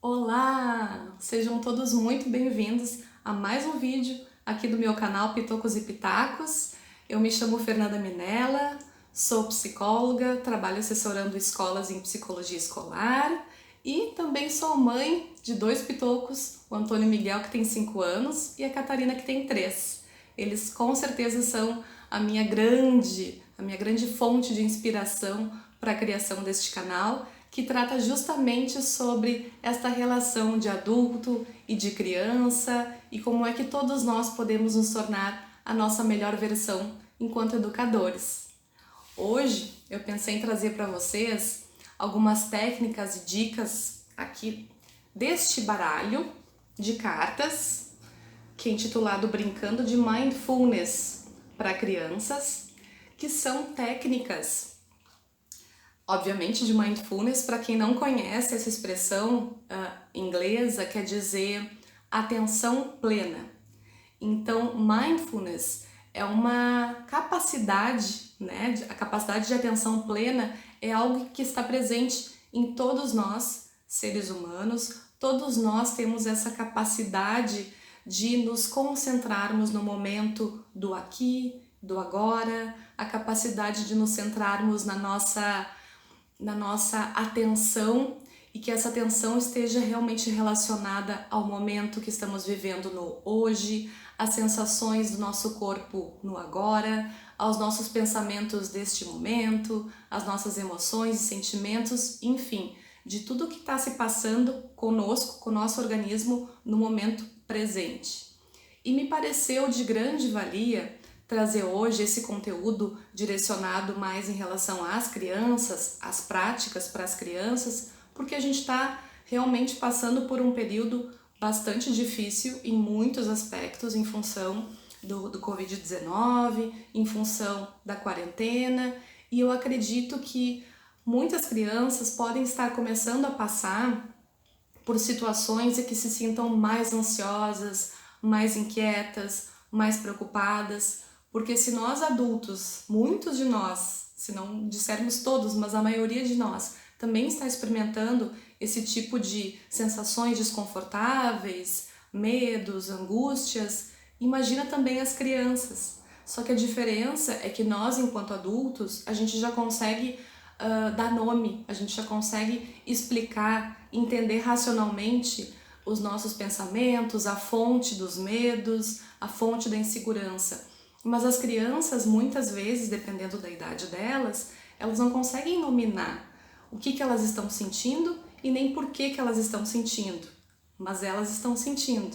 Olá! Sejam todos muito bem-vindos a mais um vídeo aqui do meu canal Pitocos e Pitacos. Eu me chamo Fernanda Minella, sou psicóloga, trabalho assessorando escolas em psicologia escolar e também sou mãe de dois pitocos, o Antônio Miguel, que tem 5 anos, e a Catarina, que tem 3. Eles com certeza são a minha grande fonte de inspiração para a criação deste canal, que trata justamente sobre esta relação de adulto e de criança e como é que todos nós podemos nos tornar a nossa melhor versão enquanto educadores. Hoje eu pensei em trazer para vocês algumas técnicas e dicas aqui deste baralho de cartas que é intitulado Brincando de Mindfulness para crianças, que são técnicas, obviamente, de mindfulness. Para quem não conhece essa expressão inglesa, quer dizer atenção plena. Então, mindfulness é uma capacidade, né? A capacidade de atenção plena é algo que está presente em todos nós, seres humanos. Todos nós temos essa capacidade de nos concentrarmos no momento do aqui, do agora, a capacidade de nos centrarmos na nossa atenção e que essa atenção esteja realmente relacionada ao momento que estamos vivendo no hoje, às sensações do nosso corpo no agora, aos nossos pensamentos deste momento, às nossas emoções e sentimentos, enfim, de tudo que está se passando conosco, com o nosso organismo no momento presente. E me pareceu de grande valia trazer hoje esse conteúdo direcionado mais em relação às crianças, às práticas para as crianças, porque a gente está realmente passando por um período bastante difícil em muitos aspectos, em função do Covid-19, em função da quarentena, e eu acredito que muitas crianças podem estar começando a passar por situações em que se sintam mais ansiosas, mais inquietas, mais preocupadas, porque se nós adultos, muitos de nós, se não dissermos todos, mas a maioria de nós, também está experimentando esse tipo de sensações desconfortáveis, medos, angústias, imagina também as crianças. Só que a diferença é que nós, enquanto adultos, a gente já consegue dar nome, a gente já consegue explicar, entender racionalmente os nossos pensamentos, a fonte dos medos, a fonte da insegurança. Mas as crianças, muitas vezes, dependendo da idade delas, elas não conseguem nominar o que elas estão sentindo e nem por que elas estão sentindo, mas elas estão sentindo.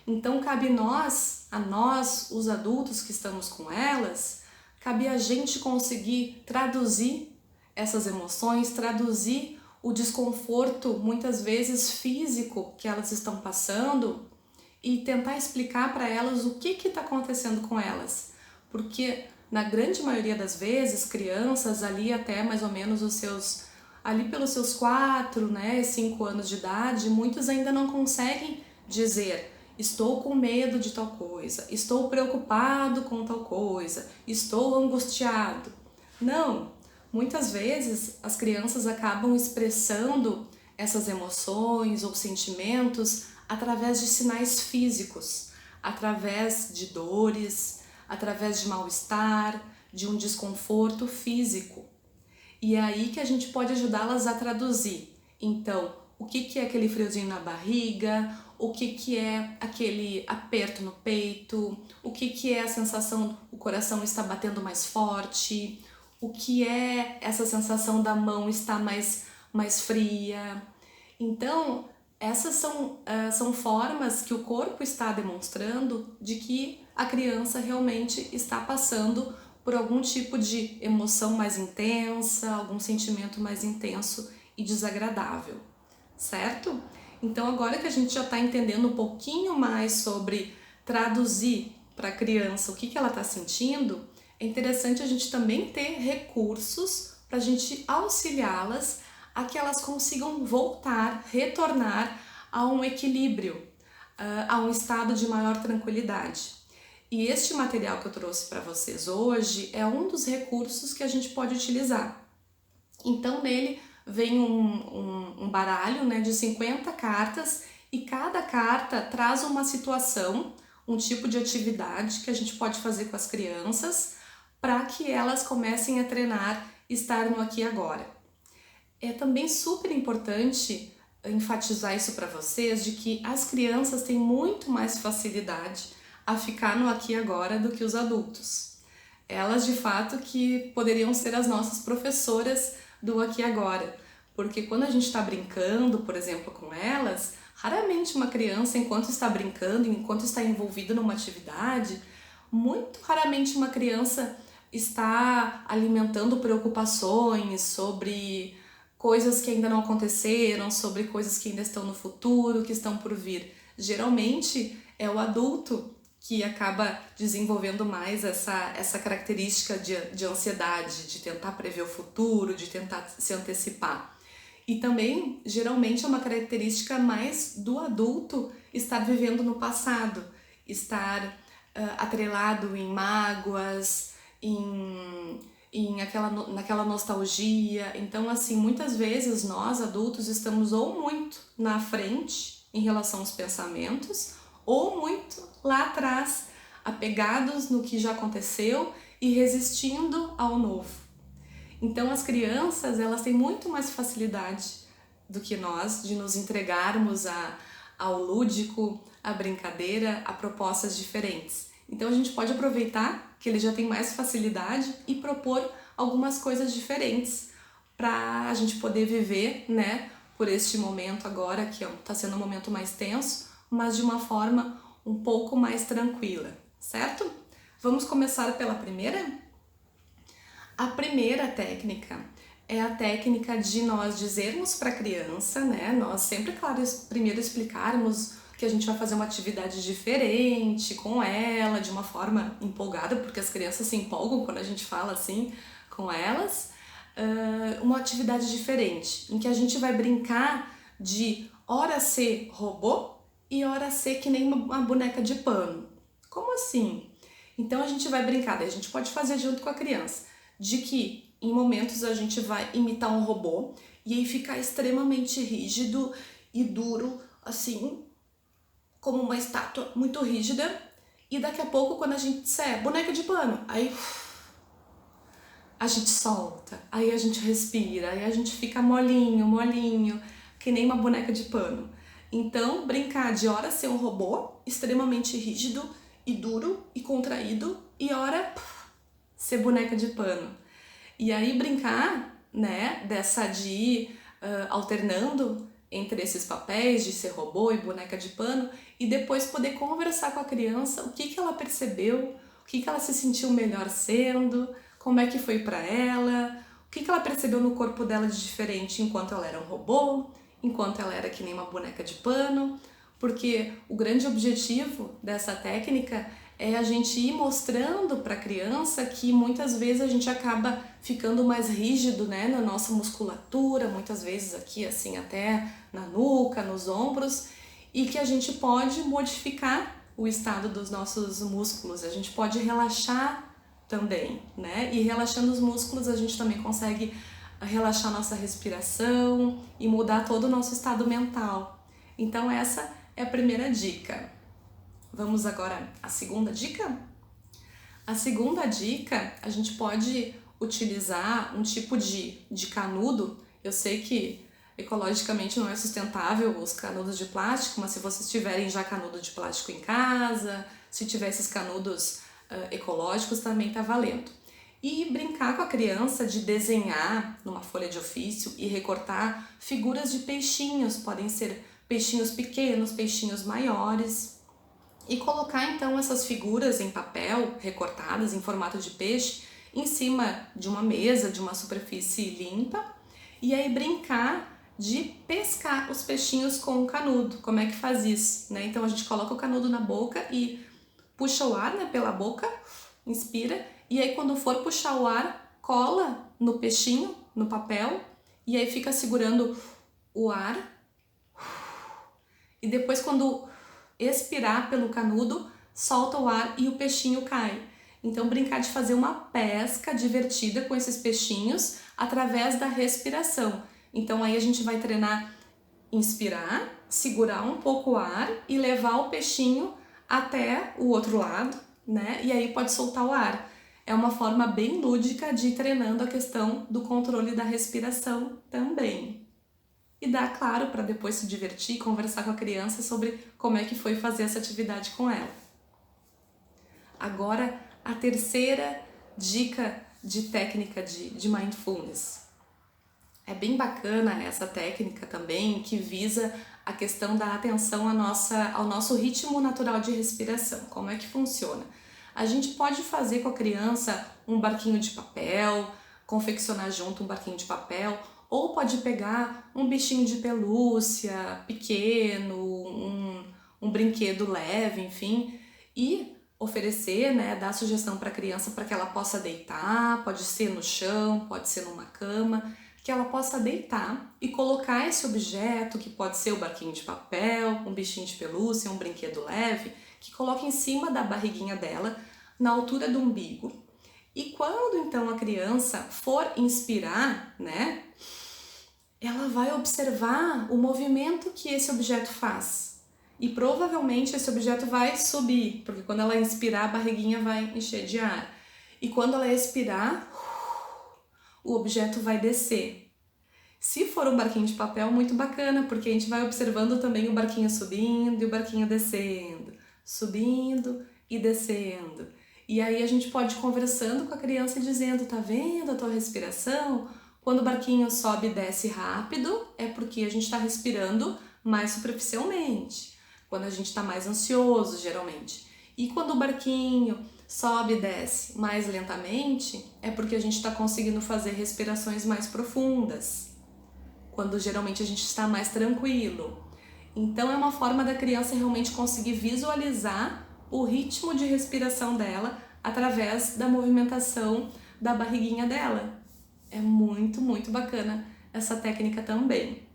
Então cabe a nós, os adultos que estamos com elas, cabe a gente conseguir traduzir essas emoções, traduzir o desconforto, muitas vezes físico, que elas estão passando e tentar explicar para elas o que está acontecendo com elas. Porque na grande maioria das vezes, crianças ali até mais ou menos ali pelos seus 4, 5 anos de idade, muitos ainda não conseguem dizer: estou com medo de tal coisa, estou preocupado com tal coisa, estou angustiado. Não, muitas vezes as crianças acabam expressando essas emoções ou sentimentos através de sinais físicos, através de dores, através de mal-estar, de um desconforto físico. E é aí que a gente pode ajudá-las a traduzir. Então, o que é aquele friozinho na barriga, o que é aquele aperto no peito, o que é a sensação, o coração está batendo mais forte, o que é essa sensação da mão estar mais fria. Então, essas são formas que o corpo está demonstrando de que a criança realmente está passando por algum tipo de emoção mais intensa, algum sentimento mais intenso e desagradável, certo? Então, agora que a gente já está entendendo um pouquinho mais sobre traduzir para a criança o que ela está sentindo, é interessante a gente também ter recursos para a gente auxiliá-las a que elas consigam voltar, retornar a um equilíbrio, a um estado de maior tranquilidade. E este material que eu trouxe para vocês hoje é um dos recursos que a gente pode utilizar. Então, nele vem um baralho, né, de 50 cartas e cada carta traz uma situação, um tipo de atividade que a gente pode fazer com as crianças para que elas comecem a treinar estar no aqui e agora. É também super importante enfatizar isso para vocês, de que as crianças têm muito mais facilidade a ficar no aqui e agora do que os adultos. Elas, de fato, que poderiam ser as nossas professoras do aqui e agora, porque quando a gente está brincando, por exemplo, com elas, raramente uma criança, enquanto está brincando, enquanto está envolvida numa atividade, muito raramente uma criança está alimentando preocupações sobre coisas que ainda não aconteceram, sobre coisas que ainda estão no futuro, que estão por vir. Geralmente é o adulto que acaba desenvolvendo mais essa característica de ansiedade, de tentar prever o futuro, de tentar se antecipar. E também, geralmente, é uma característica mais do adulto estar vivendo no passado, estar atrelado em mágoas, naquela nostalgia. Então, assim, muitas vezes nós, adultos, estamos ou muito na frente em relação aos pensamentos, ou muito lá atrás, apegados no que já aconteceu e resistindo ao novo. Então as crianças, elas têm muito mais facilidade do que nós de nos entregarmos ao lúdico, à brincadeira, a propostas diferentes. Então a gente pode aproveitar que ele já tem mais facilidade e propor algumas coisas diferentes para a gente poder viver, né, por este momento agora, que está sendo um momento mais tenso, mas de uma forma um pouco mais tranquila, certo? Vamos começar pela primeira? A primeira técnica é a técnica de nós dizermos para a criança, né? Nós sempre, claro, primeiro explicarmos que a gente vai fazer uma atividade diferente com ela, de uma forma empolgada, porque as crianças se empolgam quando a gente fala assim com elas. Uma atividade diferente, em que a gente vai brincar de ora ser robô e ora ser que nem uma boneca de pano. Como assim? Então a gente vai brincar, daí a gente pode fazer junto com a criança, de que em momentos a gente vai imitar um robô e aí ficar extremamente rígido e duro, assim, como uma estátua muito rígida, e daqui a pouco, quando a gente disser boneca de pano, aí a gente solta, aí a gente respira, aí a gente fica molinho, que nem uma boneca de pano. Então, brincar de hora ser um robô extremamente rígido e duro e contraído, e hora ser boneca de pano. E aí brincar, né, dessa de ir alternando entre esses papéis de ser robô e boneca de pano, e depois poder conversar com a criança o que ela percebeu, o que ela se sentiu melhor sendo, como é que foi para ela, o que ela percebeu no corpo dela de diferente enquanto ela era um robô, enquanto ela era que nem uma boneca de pano, porque o grande objetivo dessa técnica é a gente ir mostrando para a criança que muitas vezes a gente acaba ficando mais rígido, né, na nossa musculatura, muitas vezes aqui assim até na nuca, nos ombros, e que a gente pode modificar o estado dos nossos músculos, a gente pode relaxar também, né? E relaxando os músculos a gente também consegue relaxar nossa respiração e mudar todo o nosso estado mental. Então essa é a primeira dica. Vamos agora à segunda dica? A segunda dica, a gente pode utilizar um tipo de canudo. Eu sei que ecologicamente não é sustentável os canudos de plástico, mas se vocês tiverem já canudo de plástico em casa, se tiver esses canudos ecológicos, também tá valendo. E brincar com a criança de desenhar numa folha de ofício e recortar figuras de peixinhos, podem ser peixinhos pequenos, peixinhos maiores, e colocar então essas figuras em papel, recortadas em formato de peixe, em cima de uma mesa, de uma superfície limpa, e aí brincar de pescar os peixinhos com o canudo. Como é que faz isso, né? Então a gente coloca o canudo na boca e puxa o ar, né, pela boca, inspira, e aí quando for puxar o ar, cola no peixinho, no papel, e aí fica segurando o ar, e depois quando expirar pelo canudo, solta o ar e o peixinho cai. Então brincar de fazer uma pesca divertida com esses peixinhos através da respiração. Então aí a gente vai treinar inspirar, segurar um pouco o ar e levar o peixinho até o outro lado, né? E aí pode soltar o ar. É uma forma bem lúdica de ir treinando a questão do controle da respiração também. E dá, claro, para depois se divertir e conversar com a criança sobre como é que foi fazer essa atividade com ela. Agora, a terceira dica de técnica de mindfulness. É bem bacana essa técnica também, que visa a questão da atenção ao nosso ritmo natural de respiração. Como é que funciona? A gente pode fazer com a criança um barquinho de papel, confeccionar junto um barquinho de papel, ou pode pegar um bichinho de pelúcia pequeno, um brinquedo leve, enfim, e oferecer, né, dar sugestão para a criança para que ela possa deitar, pode ser no chão, pode ser numa cama, que ela possa deitar e colocar esse objeto, que pode ser o barquinho de papel, um bichinho de pelúcia, um brinquedo leve, que coloque em cima da barriguinha dela, na altura do umbigo. E quando então a criança for inspirar, né, ela vai observar o movimento que esse objeto faz. E provavelmente esse objeto vai subir, porque quando ela inspirar, a barriguinha vai encher de ar. E quando ela expirar, o objeto vai descer. Se for um barquinho de papel, muito bacana, porque a gente vai observando também o barquinho subindo e o barquinho descendo, subindo e descendo. E aí a gente pode ir conversando com a criança dizendo, tá vendo a tua respiração? Quando o barquinho sobe e desce rápido, é porque a gente está respirando mais superficialmente. Quando a gente está mais ansioso, geralmente. E quando o barquinho sobe e desce mais lentamente, é porque a gente está conseguindo fazer respirações mais profundas. Quando geralmente a gente está mais tranquilo. Então é uma forma da criança realmente conseguir visualizar o ritmo de respiração dela através da movimentação da barriguinha dela. É muito, muito bacana essa técnica também.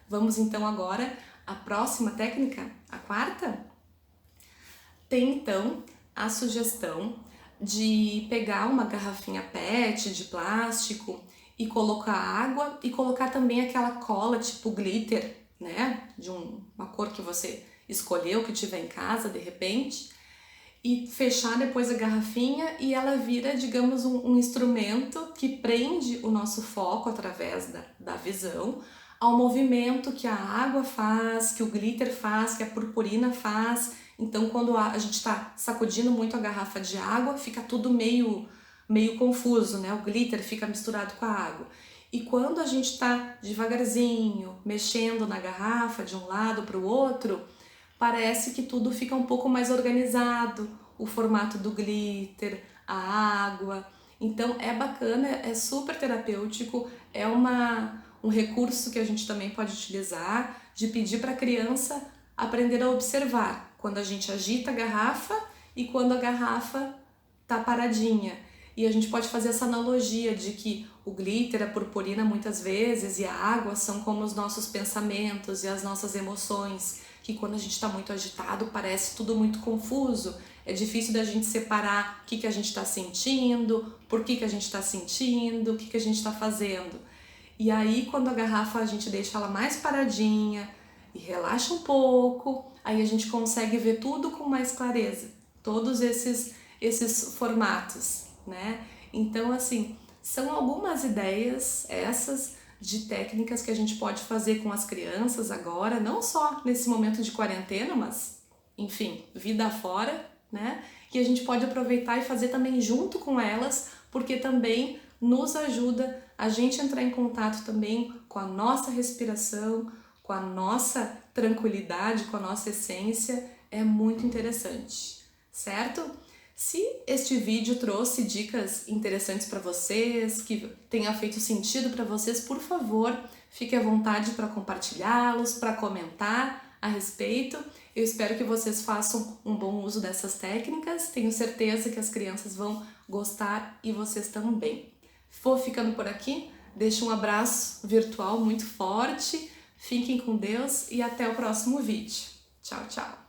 Vamos então agora à próxima técnica, a quarta? Tem então a sugestão de pegar uma garrafinha PET de plástico e colocar água e colocar também aquela cola tipo glitter, né? De uma cor que você escolheu, que tiver em casa de repente, e fechar depois a garrafinha e ela vira, digamos, um instrumento que prende o nosso foco através da visão ao movimento que a água faz, que o glitter faz, que a purpurina faz. Então, quando a gente está sacudindo muito a garrafa de água, fica tudo meio confuso, né? O glitter fica misturado com a água. E quando a gente está devagarzinho, mexendo na garrafa de um lado para o outro, parece que tudo fica um pouco mais organizado, o formato do glitter, a água. Então é bacana, é super terapêutico, é um recurso que a gente também pode utilizar de pedir para a criança aprender a observar quando a gente agita a garrafa e quando a garrafa está paradinha. E a gente pode fazer essa analogia de que o glitter, a purpurina muitas vezes e a água são como os nossos pensamentos e as nossas emoções, que quando a gente está muito agitado parece tudo muito confuso, é difícil da gente separar o que a gente está sentindo, por que a gente está sentindo, o que a gente está fazendo. E aí quando a garrafa a gente deixa ela mais paradinha e relaxa um pouco, aí a gente consegue ver tudo com mais clareza, todos esses formatos, né? Então assim, são algumas ideias essas de técnicas que a gente pode fazer com as crianças agora, não só nesse momento de quarentena, mas, enfim, vida fora, né? Que a gente pode aproveitar e fazer também junto com elas, porque também nos ajuda a gente entrar em contato também com a nossa respiração, com a nossa tranquilidade, com a nossa essência, é muito interessante, certo? Se este vídeo trouxe dicas interessantes para vocês, que tenha feito sentido para vocês, por favor, fique à vontade para compartilhá-los, para comentar a respeito. Eu espero que vocês façam um bom uso dessas técnicas. Tenho certeza que as crianças vão gostar e vocês também. Vou ficando por aqui. Deixo um abraço virtual muito forte. Fiquem com Deus e até o próximo vídeo. Tchau, tchau!